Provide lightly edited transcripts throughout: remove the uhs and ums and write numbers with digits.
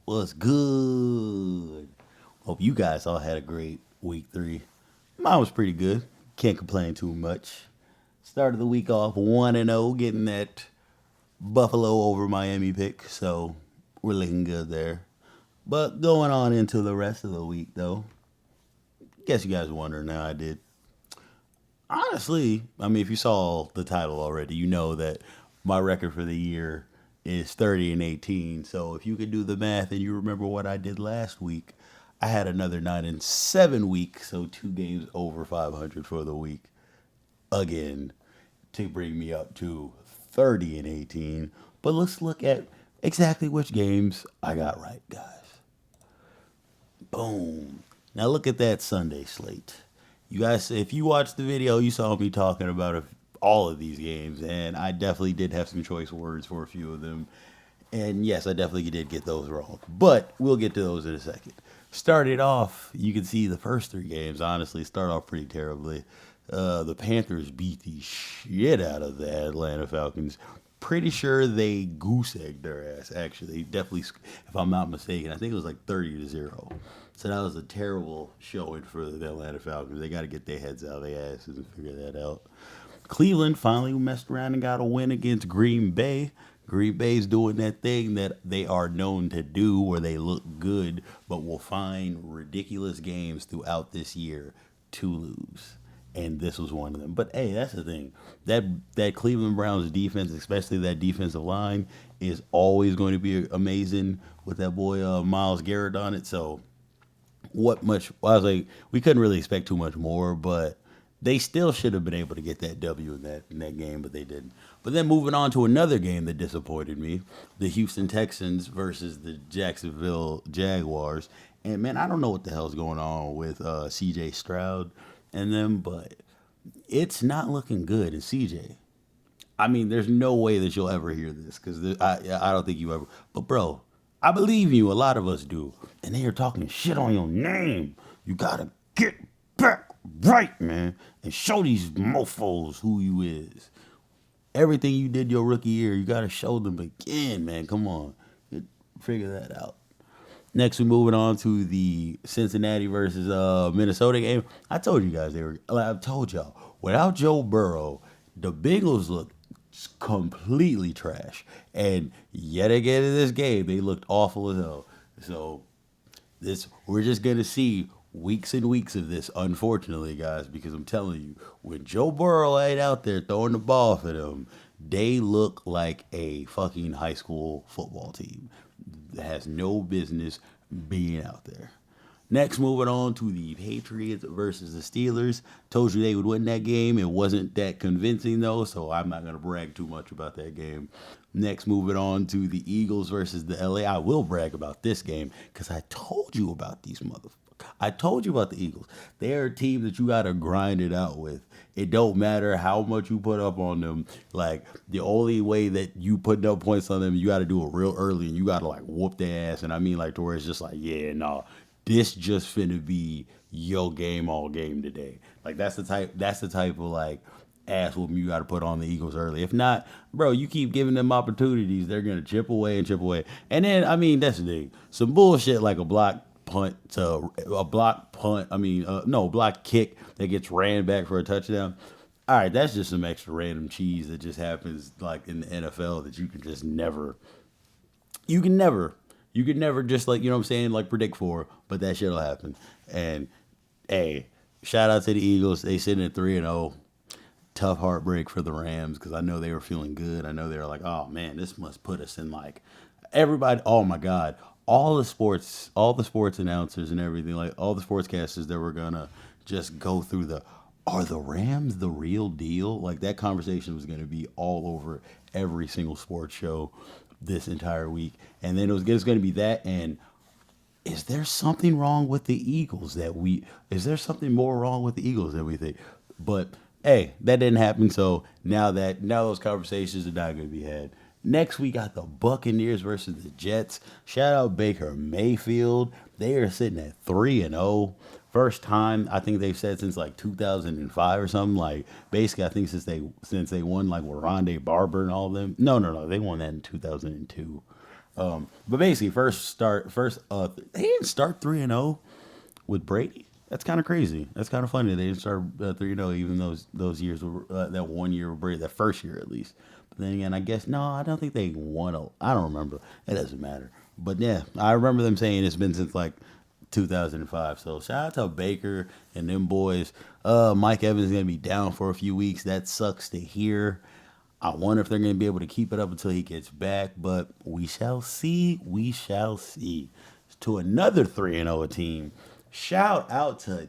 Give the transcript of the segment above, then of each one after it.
What's good? Hope you guys all had a great week 3. Mine was pretty good. Can't complain too much. Started the week off 1-0, getting that Buffalo over Miami pick, so we're looking good there. But going on into the rest of the week, though, guess you guys are wondering how I did. Honestly, I mean, if you saw the title already, you know that my record for the year is 30-18. So if you could do the math and you remember what I did last week, I had another 9-7 week, so 2 games over 500 for the week again to bring me up to 30-18. But let's look at exactly which games I got right, guys. Boom. Now look at that Sunday slate. You guys, if you watched the video, you saw me talking about all of these games, and I definitely did have some choice words for a few of them. And yes, I definitely did get those wrong, but we'll get to those in a second. Started off, you can see the first 3 games. Honestly, start off pretty terribly. The Panthers beat the shit out of the Atlanta Falcons. Pretty sure they goose egged their ass. Actually, definitely, if I'm not mistaken, I think it was like 30-0. So that was a terrible showing for the Atlanta Falcons. They got to get their heads out of their asses and figure that out. Cleveland finally messed around and got a win against Green Bay. Green Bay's doing that thing that they are known to do where they look good, but will find ridiculous games throughout this year to lose. And this was one of them. But hey, that's the thing. That Cleveland Browns defense, especially that defensive line, is always going to be amazing with that boy Miles Garrett on it. So what much? Well, I was like, we couldn't really expect too much more, but they still should have been able to get that W in that game, but they didn't. But then moving on to another game that disappointed me, the Houston Texans versus the Jacksonville Jaguars. And man, I don't know what the hell's going on with C.J. Stroud and them, but it's not looking good. And C.J., I mean, there's no way that you'll ever hear this because I don't think you ever. But bro, I believe you. A lot of us do, and they are talking shit on your name. You gotta get back right, man, and show these mofo's who you is. Everything you did your rookie year, you gotta show them again, man. Come on, figure that out. Next, we're moving on to the Cincinnati versus Minnesota game. I told you guys they were. I told y'all without Joe Burrow, the Bengals look completely trash. And yet again in this game, they looked awful as hell. So this we're just gonna see weeks and weeks of this, unfortunately, guys, because I'm telling you, when Joe Burrow ain't out there throwing the ball for them, they look like a fucking high school football team that has no business being out there. Next, moving on to the Patriots versus the Steelers. Told you they would win that game. It wasn't that convincing, though, so I'm not going to brag too much about that game. Next, moving on to the Eagles versus the LA. I will brag about this game because I told you about these motherfuckers. I told you about the Eagles. They're a team that you got to grind it out with. It don't matter how much you put up on them. Like, the only way that you put up points on them, you got to do it real early and you got to, like, whoop their ass. And I mean, like, to where it's just like, yeah, no, this just finna be your game all game today. Like that's the type of like ass whooping you got to put on the Eagles early. If not, bro, you keep giving them opportunities, they're gonna chip away and chip away. And then I mean that's the thing. Some bullshit like a block punt to a block punt. I mean no block kick that gets ran back for a touchdown. All right, that's just some extra random cheese that just happens like in the NFL that you can never you can never just like you know what I'm saying like predict for, but that shit'll happen. And hey, shout out to the Eagles. They sitting at 3-0. Tough heartbreak for the Rams because I know they were feeling good. I know they were like, oh man, this must put us in like everybody. Oh my god, all the sports announcers and everything, like all the sportscasters that were gonna just go through the are the Rams the real deal? Like that conversation was gonna be all over every single sports show this entire week, and then it was going to be that and is there something wrong with the Eagles that we is there something more wrong with the Eagles than we think? But hey, that didn't happen. So now those conversations are not going to be had. Next, we got the Buccaneers versus the Jets. Shout out Baker Mayfield. They are sitting at 3-0. First time I think they've said since like 2005 or something. Like basically, I think since they won like with Rondé Barber and all of them. No, they won that in 2002. But basically, they didn't start 3-0 with Brady. That's kind of crazy. That's kind of funny. They didn't start 3-0 even those years were, that 1 year with Brady, that first year at least. But then again, I guess no, I don't think they won. I don't remember. It doesn't matter. But yeah, I remember them saying it's been since like 2005. So shout out to Baker and them boys. Mike Evans is gonna be down for a few weeks. That sucks to hear. I wonder if they're going to be able to keep it up until he gets back, but we shall see. We shall see. To another 3-0 team, shout out to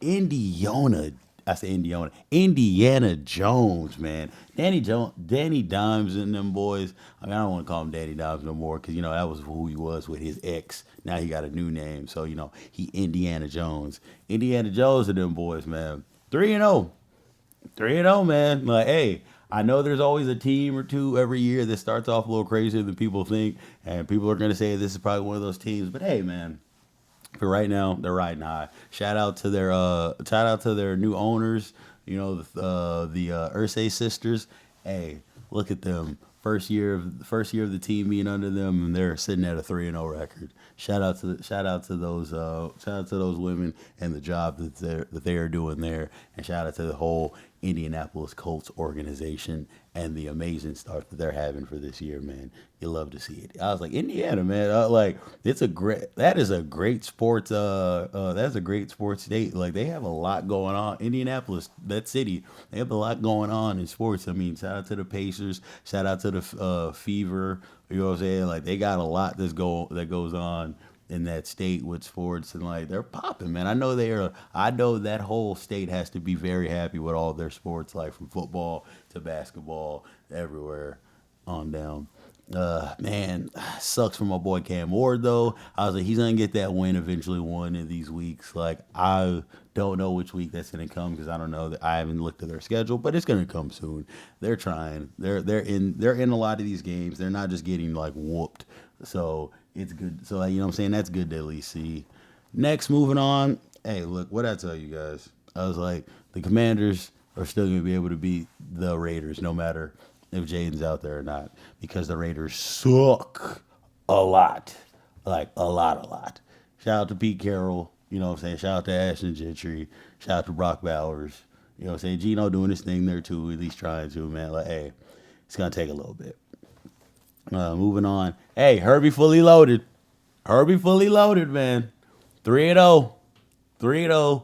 Indiana. I say Indiana. Indiana Jones, man. Danny Dimes and them boys. I mean, I don't want to call him Danny Dimes no more because, that was who he was with his ex. Now he got a new name. So, he Indiana Jones. Indiana Jones and them boys, man. 3-0. 3-0, man. Like, hey, I know there's always a team or two every year that starts off a little crazier than people think, and people are going to say this is probably one of those teams. But hey, man, for right now, they're riding high. Shout out to their new owners. The Ursay sisters. Hey, look at them. First year of the team being under them, and they're sitting at a 3-0 record. Shout out to those women and the job that they are doing there, and shout out to the whole Indianapolis Colts organization and the amazing start that they're having for this year, man. You love to see it. I was like, Indiana, man, that is a great sports that's a great sports state. Like they have a lot going on. Indianapolis, that city, they have a lot going on in sports. I mean, shout out to the Pacers, shout out to the Fever. You know what I'm saying? Like they got a lot that goes on in that state with sports, and like they're popping, man. I know that whole state has to be very happy with all their sports, like from football to basketball, everywhere on down. Man, sucks for my boy Cam Ward though. I was like, he's gonna get that win eventually one of these weeks. Like I don't know which week that's gonna come because I don't know that I haven't looked at their schedule, but it's gonna come soon. They're trying. They're in a lot of these games. They're not just getting like whooped. So it's good. So like, you know what I'm saying? That's good to at least see. Next, moving on. Hey, look, what I tell you guys. I was like, the Commanders are still gonna be able to beat the Raiders no matter if Jaden's out there or not, because the Raiders suck a lot. Like a lot. Shout out to Pete Carroll, you know what I'm saying? Shout out to Ashton Gentry, shout out to Brock Bowers. You know what I'm saying? Gino doing his thing there too, at least trying to, man. Like, hey, it's gonna take a little bit. Moving on. Hey, Herbie fully loaded. Herbie fully loaded, man. 3-0. 3-0.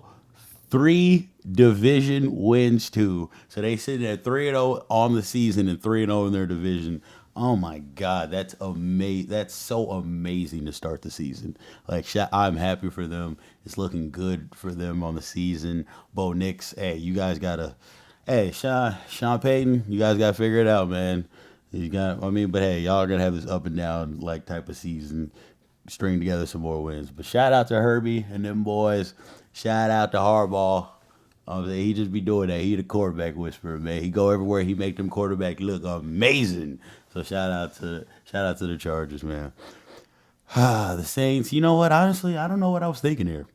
Three division wins too. So they sitting at 3-0 on the season and 3-0 in their division. Oh my God, that's amazing. That's so amazing to start the season. Like I'm happy for them. It's looking good for them on the season. Bo Nix, hey, you guys gotta. Hey, Sean Payton, you guys gotta figure it out, man. But hey, y'all are gonna have this up and down like type of season, string together some more wins. But shout out to Herbie and them boys. Shout out to Harbaugh. He just be doing that. He the quarterback whisperer, man. He go everywhere. He make them quarterback look amazing. So shout out to the Chargers, man. The Saints. You know what? Honestly, I don't know what I was thinking here.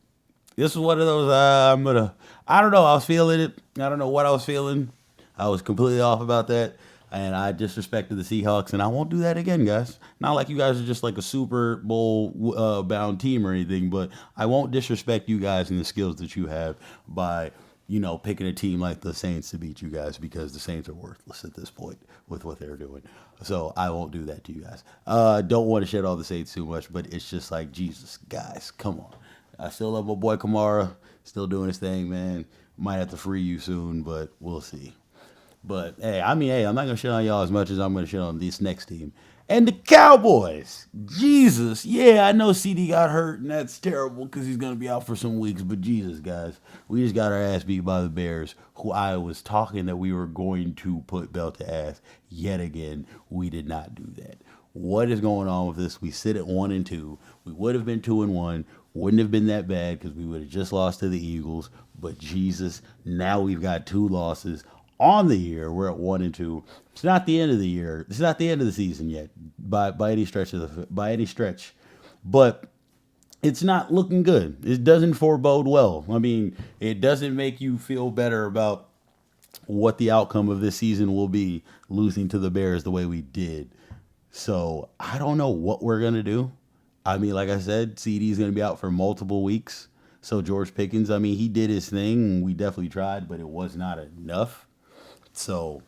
This is one of those. I don't know. I was feeling it. I don't know what I was feeling. I was completely off about that. And I disrespected the Seahawks, and I won't do that again, guys. Not like you guys are just like a Super Bowl bound team or anything, but I won't disrespect you guys and the skills that you have by, picking a team like the Saints to beat you guys, because the Saints are worthless at this point with what they're doing. So I won't do that to you guys. Don't want to shed all the Saints too much, but it's just like, Jesus, guys, come on. I still love my boy Kamara, still doing his thing, man. Might have to free you soon, but we'll see. But hey, I'm not gonna shit on y'all as much as I'm gonna shit on this next team. And the Cowboys. Jesus. Yeah, I know CD got hurt, and that's terrible because he's gonna be out for some weeks. But Jesus, guys, we just got our ass beat by the Bears, who I was talking that we were going to put belt to ass. Yet again, we did not do that. What is going on with this? We sit at 1-2. We would have been 2-1. Wouldn't have been that bad because we would have just lost to the Eagles. But Jesus, now we've got 2 losses on the year. We're at 1-2. It's not the end of the year. It's not the end of the season yet, by any stretch But it's not looking good. It doesn't forebode well. I mean, it doesn't make you feel better about what the outcome of this season will be, losing to the Bears the way we did. So I don't know what we're gonna do. I mean, like I said, CD's gonna be out for multiple weeks. So George Pickens, I mean, he did his thing. And we definitely tried, but it was not enough. So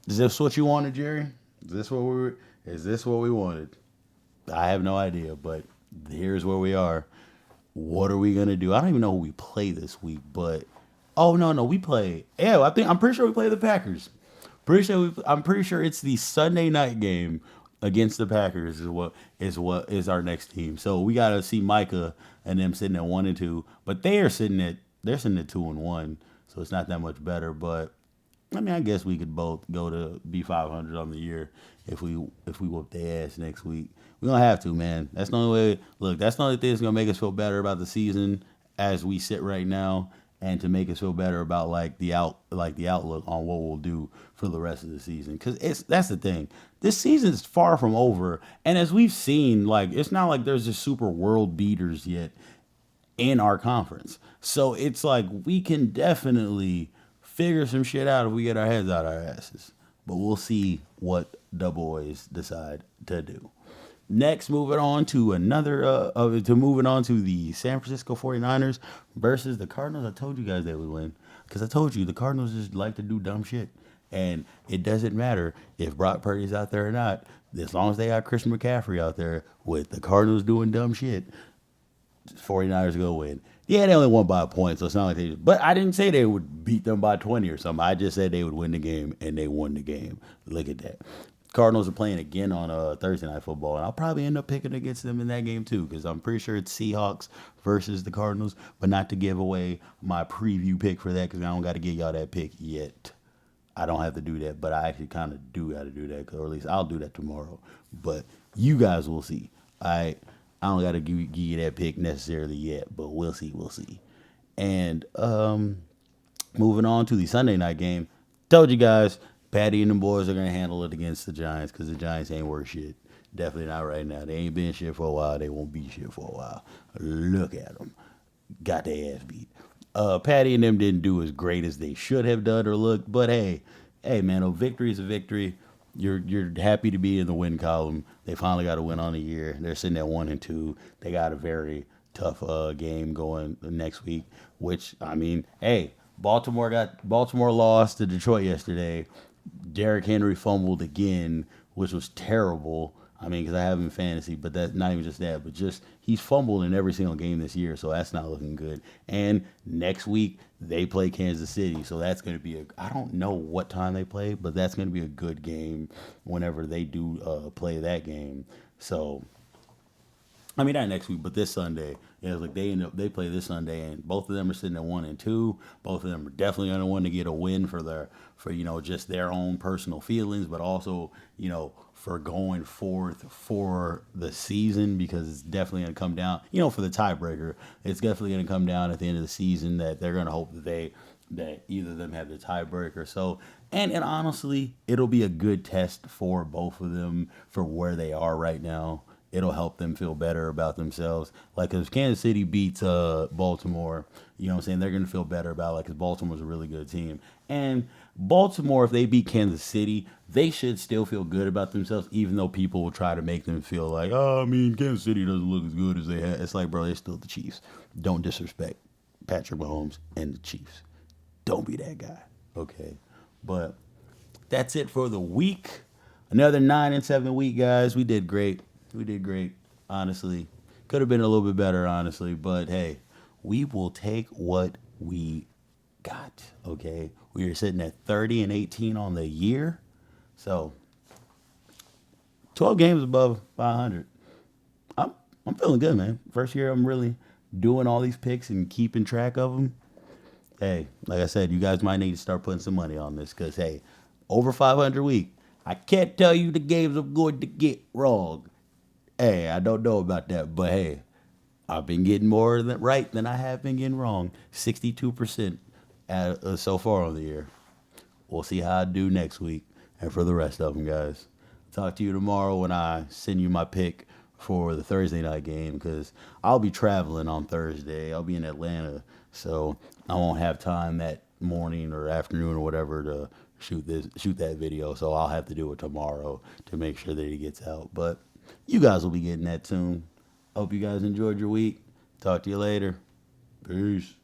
is this what you wanted, Jerry? Is this what we were? Is this what we wanted? I have no idea, but here's where we are. What are we gonna do? I don't even know who we play this week, but oh no, we play. Yeah, I'm pretty sure we play the Packers. I'm pretty sure it's the Sunday night game against the Packers is our next team. So we gotta see Micah and them sitting at 1-2, but they're sitting at 2-1, so it's not that much better. But I mean, I guess we could both go to be 500 on the year if we whoop their ass next week. We don't have to, man. That's the only way. Look, that's the only thing that's gonna make us feel better about the season as we sit right now, and to make us feel better about the outlook on what we'll do for the rest of the season. Because that's the thing. This season's far from over, and as we've seen, like it's not like there's just super world beaters yet in our conference. So it's like we can definitely figure some shit out if we get our heads out our asses. But we'll see what the boys decide to do. Next, moving on to the San Francisco 49ers versus the Cardinals. I told you guys they would win because I told you the Cardinals just like to do dumb shit. And it doesn't matter if Brock Purdy's out there or not. As long as they got Christian McCaffrey out there with the Cardinals doing dumb shit, 49ers go win. Yeah, they only won by a point, so it's not like they. But I didn't say they would beat them by 20 or something. I just said they would win the game, and they won the game. Look at that. Cardinals are playing again on Thursday Night Football, and I'll probably end up picking against them in that game too, because I'm pretty sure it's Seahawks versus the Cardinals. But not to give away my preview pick for that, because I don't got to get y'all that pick yet. I don't have to do that, but I actually kind of do got to do that, or at least I'll do that tomorrow. But you guys will see. I don't got to give you that pick necessarily yet, but we'll see. We'll see. And moving on to the Sunday night game, told you guys, Patty and the boys are going to handle it against the Giants because the Giants ain't worth shit. Definitely not right now. They ain't been shit for a while. They won't be shit for a while. Look at them. Got their ass beat. Patty and them didn't do as great as they should have done or looked, but hey, man, a victory is a victory. You're happy to be in the win column. They finally got a win on the year. They're sitting at 1-2. They got a very tough game going next week. Which I mean, hey, Baltimore lost to Detroit yesterday. Derrick Henry fumbled again, which was terrible. I mean, because I have him in fantasy, but that's not even just that, but just he's fumbled in every single game this year, so that's not looking good. And next week they play Kansas City, so that's going to be I don't know what time they play, but that's going to be a good game whenever they do play that game. So I mean, not next week, but this Sunday. Yeah, it's like they play this Sunday, and both of them are sitting at 1-2. Both of them are definitely going to want to get a win for just their own personal feelings, but also for going forth for the season, because it's definitely going to come down for the tiebreaker. It's definitely going to come down at the end of the season that they're going to hope that either of them have the tiebreaker. So and honestly, it'll be a good test for both of them for where they are right now. It'll help them feel better about themselves. Like, if Kansas City beats Baltimore, you know what I'm saying, they're going to feel better about it, because Baltimore's a really good team. And Baltimore, if they beat Kansas City, they should still feel good about themselves, even though people will try to make them feel like, oh, I mean, Kansas City doesn't look as good as they had. It's like, bro, they're still the Chiefs. Don't disrespect Patrick Mahomes and the Chiefs. Don't be that guy, okay? But that's it for the week. Another 9-7 week, guys. We did great. We did great, honestly. Could have been a little bit better, honestly. But, hey, we will take what we got, okay? We are sitting at 30-18 on the year. So, 12 games above 500. I'm feeling good, man. First year I'm really doing all these picks and keeping track of them. Hey, like I said, you guys might need to start putting some money on this, because, hey, over 500 week, I can't tell you the games I'm going to get wrong. Hey, I don't know about that, but hey, I've been getting more right than I have been getting wrong. 62% so far on the year. We'll see how I do next week, and for the rest of them, guys. Talk to you tomorrow when I send you my pick for the Thursday night game, because I'll be traveling on Thursday. I'll be in Atlanta, so I won't have time that morning or afternoon or whatever to shoot that video, so I'll have to do it tomorrow to make sure that it gets out. But you guys will be getting that soon. Hope you guys enjoyed your week. Talk to you later. Peace.